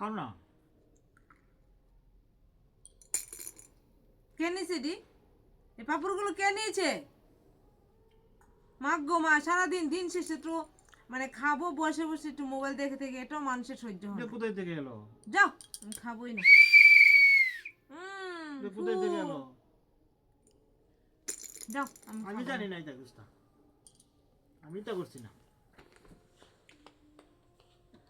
খাও না। কে নিয়েছে দি? এই পাপড়গুলো কে নিয়েছে? মা গো মা, সারাদিন দিন শেষে তো মানে খাবো বসে বসে একটু মোবাইল দেখে থেকে, এটাও মানুষের সহ্য হয় এটা না। কোথায় থেকে এলো? যাও, আমি খাবোই না। এটা ফু। কোথায় থেকে এলো? যাও, আমি আমি খাবো জানি না। না এটা কুস্তা, আমি তো করছি না।